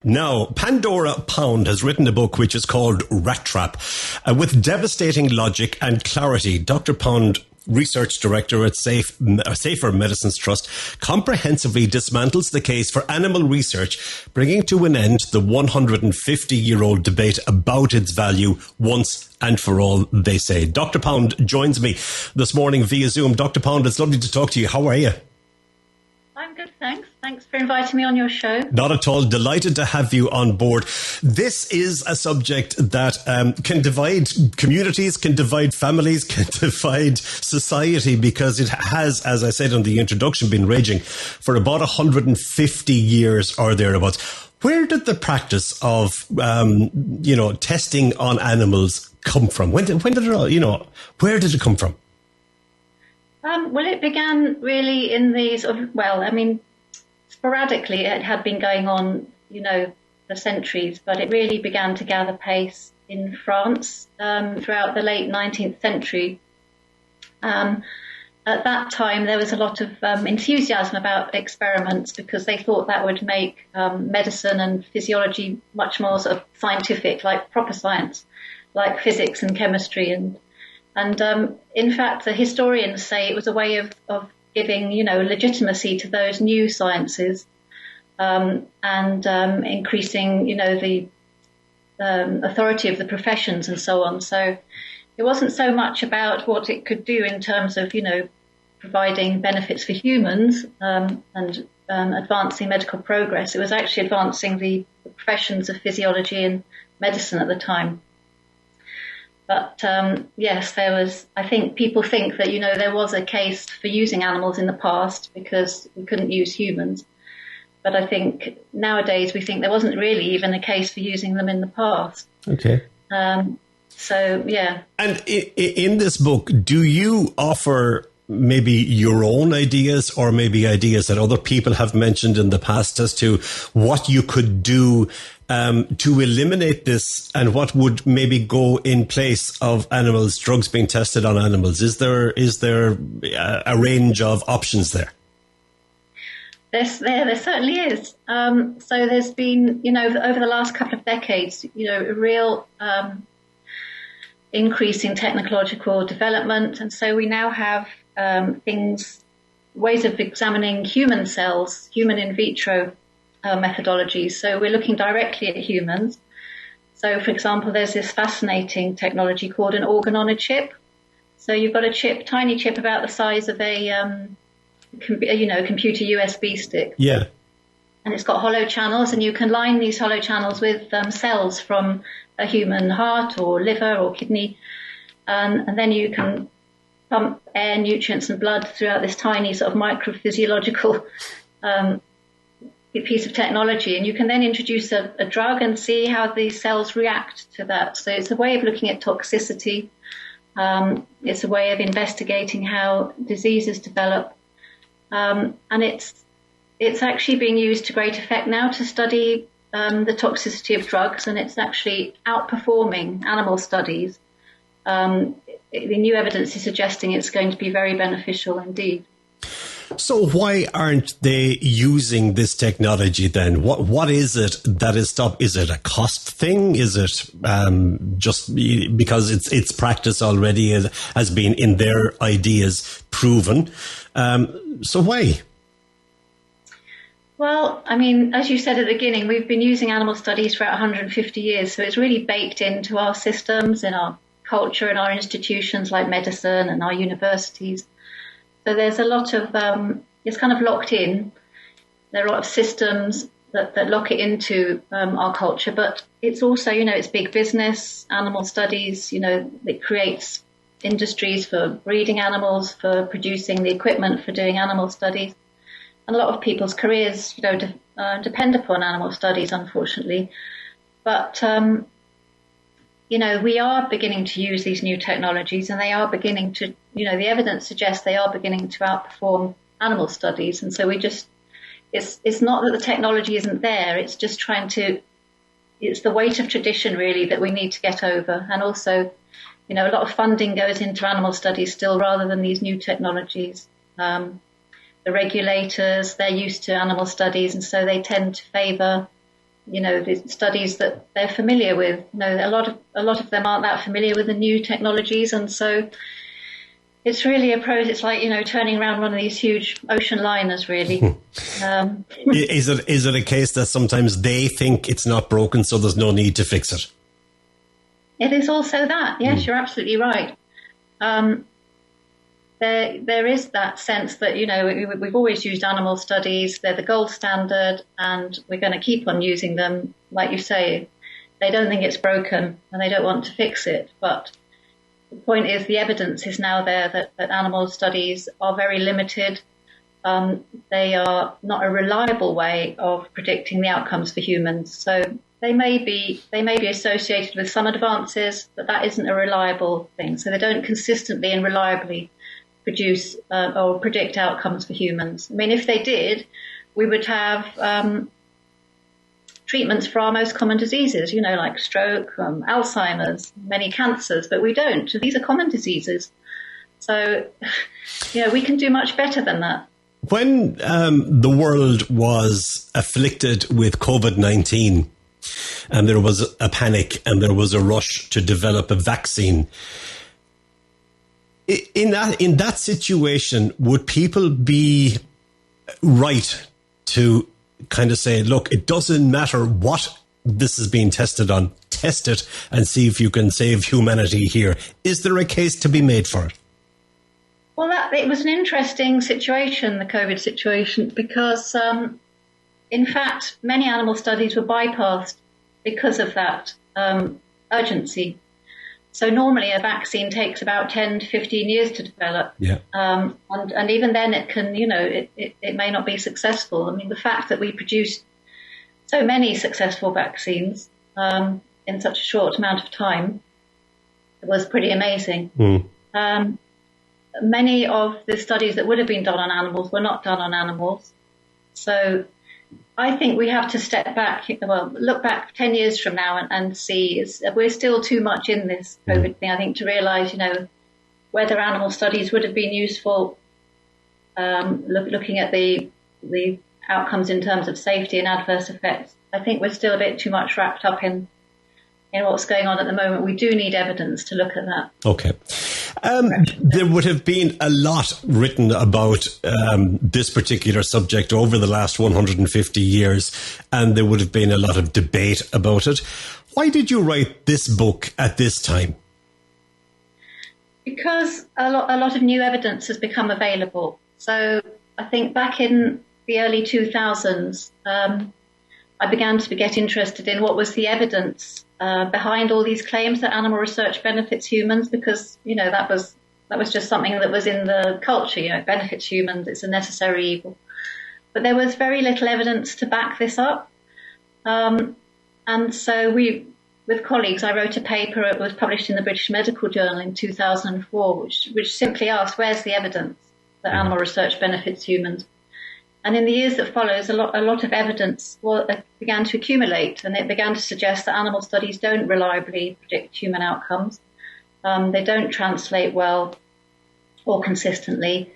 Now, Pandora Pound has written a book which is called Rat Trap. With devastating logic and clarity, Dr. Pound, Research Director at Safer Medicines Trust, comprehensively dismantles the case for animal research, bringing to an end the 150-year-old debate about its value once and for all, they say. Dr. Pound joins me this morning via Zoom. Dr. Pound, it's lovely to talk to you. How are you? I'm good, thanks. Thanks for inviting me on your show. Not at all. Delighted to have you on board. This is a subject that can divide communities, can divide families, can divide society, because it has, as I said in the introduction, been raging for about 150 years or thereabouts. Where did the practice of, testing on animals come from? When did it all, where did it come from? Well, it began really in the sporadically it had been going on, for centuries, but it really began to gather pace in France throughout the late 19th century. At that time, there was a lot of enthusiasm about experiments because they thought that would make medicine and physiology much more sort of scientific, like proper science, like physics and chemistry. And in fact, the historians say it was a way of giving, legitimacy to those new sciences and increasing, the authority of the professions and so on. So it wasn't so much about what it could do in terms of, providing benefits for humans and advancing medical progress. It was actually advancing the professions of physiology and medicine at the time. But yes, there was, I think people think that, there was a case for using animals in the past because we couldn't use humans. But I think nowadays we think there wasn't really even a case for using them in the past. Okay. So, yeah. And in this book, do you offer maybe your own ideas or maybe ideas that other people have mentioned in the past as to what you could do to eliminate this and what would maybe go in place of drugs being tested on animals? Is there a range of options there? There certainly is. So there's been, over the last couple of decades, a real increase in technological development. And so we now have ways of examining human cells, human in vitro methodologies. So we're looking directly at humans. So, for example, there's this fascinating technology called an organ on a chip. So you've got a tiny chip about the size of a computer USB stick. Yeah. And it's got hollow channels, and you can line these hollow channels with cells from a human heart or liver or kidney. And then you can pump air, nutrients and blood throughout this tiny sort of microphysiological piece of technology. And you can then introduce a drug and see how these cells react to that. So it's a way of looking at toxicity. It's a way of investigating how diseases develop. And it's actually being used to great effect now to study the toxicity of drugs, and it's actually outperforming animal studies. The new evidence is suggesting it's going to be very beneficial indeed. So why aren't they using this technology then? What is it that is stopped? Is it a cost thing? Is it just because its practice already has been in their ideas proven? So why? Well, I mean, as you said at the beginning, we've been using animal studies for 150 years, so it's really baked into our systems, in our culture, in our institutions like medicine and our universities. So there's a lot of, it's kind of locked in. There are a lot of systems that lock it into our culture, but it's also, it's big business, animal studies, it creates industries for breeding animals, for producing the equipment for doing animal studies. And a lot of people's careers, depend upon animal studies, unfortunately. But, we are beginning to use these new technologies, and they are beginning to, the evidence suggests they are beginning to outperform animal studies. And so it's not that the technology isn't there, it's just it's the weight of tradition really that we need to get over. And also, a lot of funding goes into animal studies still rather than these new technologies. The regulators, they're used to animal studies, and so they tend to favour the studies that they're familiar with. A lot of them aren't that familiar with the new technologies, and so it's really it's like, turning around one of these huge ocean liners, really. Is it a case that sometimes they think it's not broken, so there's no need to fix it? It is also that. Yes, you're absolutely right. There is that sense that, we've always used animal studies. They're the gold standard, and we're going to keep on using them. Like you say, they don't think it's broken and they don't want to fix it. But the point is, the evidence is now there that animal studies are very limited. They are not a reliable way of predicting the outcomes for humans. So they may be associated with some advances, but that isn't a reliable thing. So they don't consistently and reliably produce or predict outcomes for humans. I mean, if they did, we would have treatments for our most common diseases, like stroke, Alzheimer's, many cancers, but we don't. So these are common diseases. So, we can do much better than that. When the world was afflicted with COVID-19, and there was a panic and there was a rush to develop a vaccine, in that situation, would people be right to kind of say, look, it doesn't matter what this is being tested on, test it and see if you can save humanity here? Is there a case to be made for it? Well, it was an interesting situation, the COVID situation, because in fact, many animal studies were bypassed because of that urgency. So normally a vaccine takes about 10 to 15 years to develop. Yeah. And even then it can, it may not be successful. I mean, the fact that we produced so many successful vaccines in such a short amount of time was pretty amazing. Many of the studies that would have been done on animals were not done on animals. So I think we have to step back, look back 10 years from now and see, we're still too much in this COVID thing, I think, to realise, whether animal studies would have been useful, looking at the outcomes in terms of safety and adverse effects. I think we're still a bit too much wrapped up in what's going on at the moment. We do need evidence to look at that. Okay. There would have been a lot written about this particular subject over the last 150 years, and there would have been a lot of debate about it. Why did you write this book at this time? Because a lot of new evidence has become available. So I think back in the early 2000s, I began to get interested in what was the evidence behind all these claims that animal research benefits humans, because, that was just something that was in the culture, it benefits humans, it's a necessary evil. But there was very little evidence to back this up. And so with colleagues, I wrote a paper. It was published in the British Medical Journal in 2004, which simply asked, where's the evidence that animal research benefits humans? And in the years that followed, a lot of evidence began to accumulate, and it began to suggest that animal studies don't reliably predict human outcomes. They don't translate well or consistently.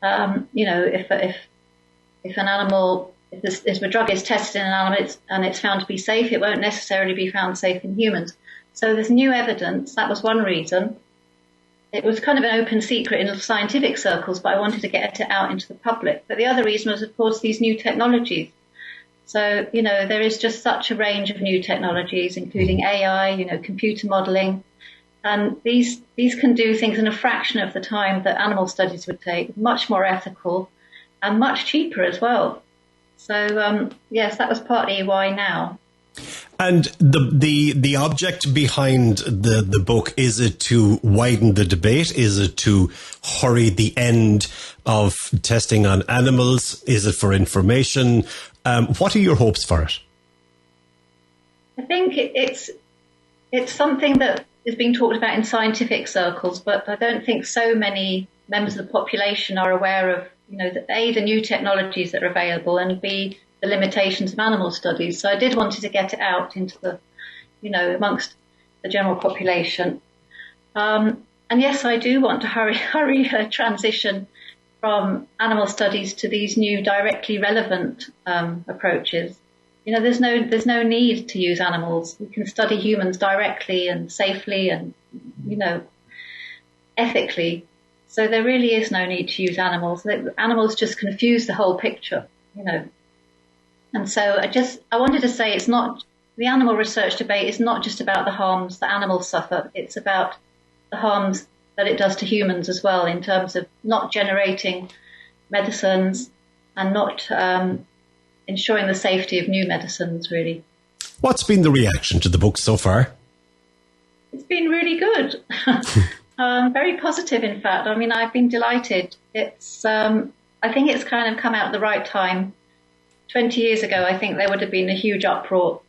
If a drug is tested in an animal and it's found to be safe, it won't necessarily be found safe in humans. So there's new evidence. That was one reason. It was kind of an open secret in scientific circles, but I wanted to get it out into the public. But the other reason was, of course, these new technologies. So, there is just such a range of new technologies, including AI, computer modeling. And these can do things in a fraction of the time that animal studies would take, much more ethical and much cheaper as well. So, yes, that was partly why now. And the object behind the book, is it to widen the debate? Is it to hurry the end of testing on animals? Is it for information? What are your hopes for it? I think it's something that is being talked about in scientific circles, but I don't think so many members of the population are aware of, A, the new technologies that are available, and B, the limitations of animal studies. So I did want to get it out into the, amongst the general population. And yes, I do want to hurry a transition from animal studies to these new directly relevant approaches. there's no need to use animals. We can study humans directly and safely and, ethically. So there really is no need to use animals. Animals just confuse the whole picture, And so I wanted to say the animal research debate is not just about the harms that animals suffer. It's about the harms that it does to humans as well, in terms of not generating medicines and not ensuring the safety of new medicines, really. What's been the reaction to the book so far? It's been really good. Very positive, in fact. I mean, I've been delighted. I think it's kind of come out at the right time. 20 years ago, I think there would have been a huge uproar.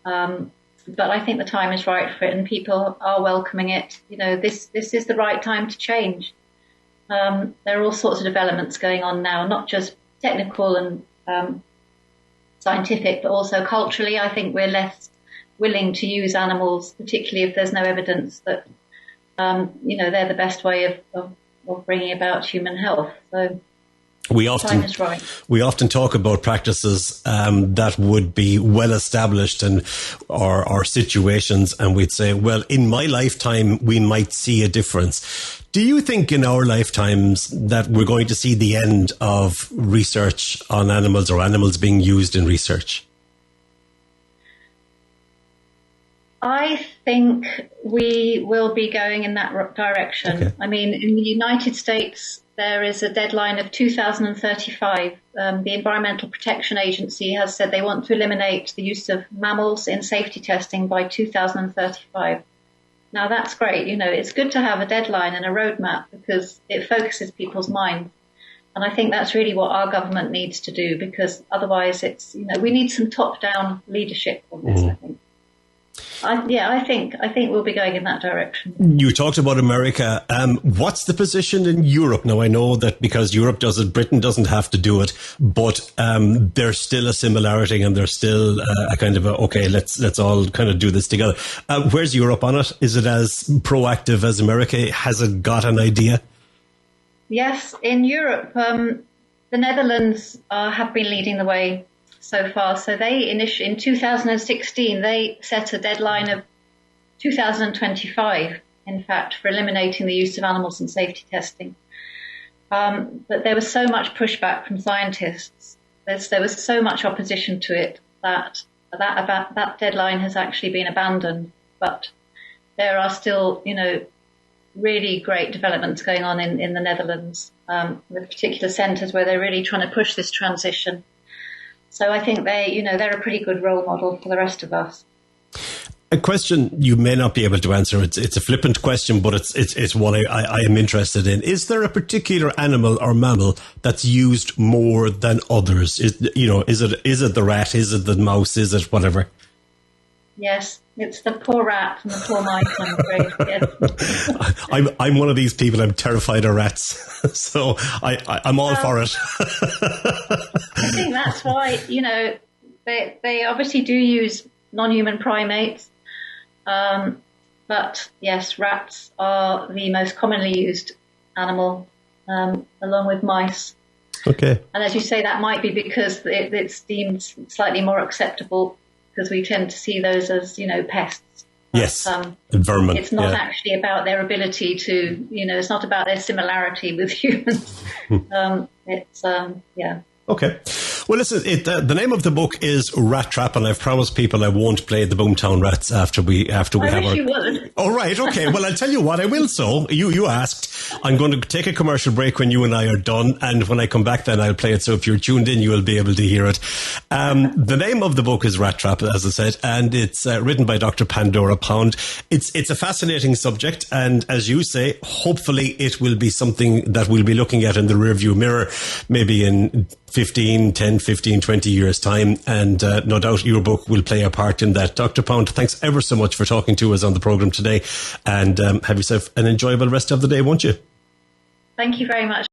But I think the time is right for it, and people are welcoming it. This is the right time to change. There are all sorts of developments going on now, not just technical and scientific, but also culturally. I think we're less willing to use animals, particularly if there's no evidence that, they're the best way of bringing about human health. So we often talk about practices that would be well established or situations, and we'd say, well, in my lifetime, we might see a difference. Do you think in our lifetimes that we're going to see the end of research on animals or animals being used in research? I think we will be going in that direction. Okay. I mean, in the United States, there is a deadline of 2035. The Environmental Protection Agency has said they want to eliminate the use of mammals in safety testing by 2035. Now, that's great. It's good to have a deadline and a roadmap because it focuses people's minds. And I think that's really what our government needs to do, because otherwise we need some top-down leadership on this, I think. I think we'll be going in that direction. You talked about America. What's the position in Europe? Now, I know that because Europe does it, Britain doesn't have to do it, but there's still a similarity, and there's still a kind of okay, let's all kind of do this together. Where's Europe on it? Is it as proactive as America? Has it got an idea? Yes, in Europe, the Netherlands have been leading the way so far. So they in 2016, they set a deadline of 2025, in fact, for eliminating the use of animals in safety testing. But there was so much pushback from scientists. There was so much opposition to it that deadline has actually been abandoned. But there are still, really great developments going on in the Netherlands, with particular centres where they're really trying to push this transition. So I think they're a pretty good role model for the rest of us. A question you may not be able to answer. It's a flippant question, but it's one I am interested in. Is there a particular animal or mammal that's used more than others? Is it the rat? Is it the mouse? Is it whatever? Yes, it's the poor rat and the poor mice, I'm afraid. Yes. I'm one of these people. I'm terrified of rats, so I'm all for it. I think that's why they obviously do use non-human primates, but yes, rats are the most commonly used animal, along with mice. Okay. And as you say, that might be because it's deemed slightly more acceptable, because we tend to see those as, pests. Yes, vermin. It's not actually about their ability to, it's not about their similarity with humans. Okay. Well, listen, the name of the book is Rat Trap, and I've promised people I won't play the Boomtown Rats after we have our... you would. Oh, right. Okay. Well, I'll tell you what, I will so. You asked. I'm going to take a commercial break when you and I are done, and when I come back then I'll play it, so if you're tuned in, you will be able to hear it. The name of the book is Rat Trap, as I said, and it's written by Dr. Pandora Pound. It's a fascinating subject, and as you say, hopefully it will be something that we'll be looking at in the rearview mirror, maybe in 15, 20 years' time. And no doubt your book will play a part in that. Dr. Pound, thanks ever so much for talking to us on the programme today. And have yourself an enjoyable rest of the day, won't you? Thank you very much.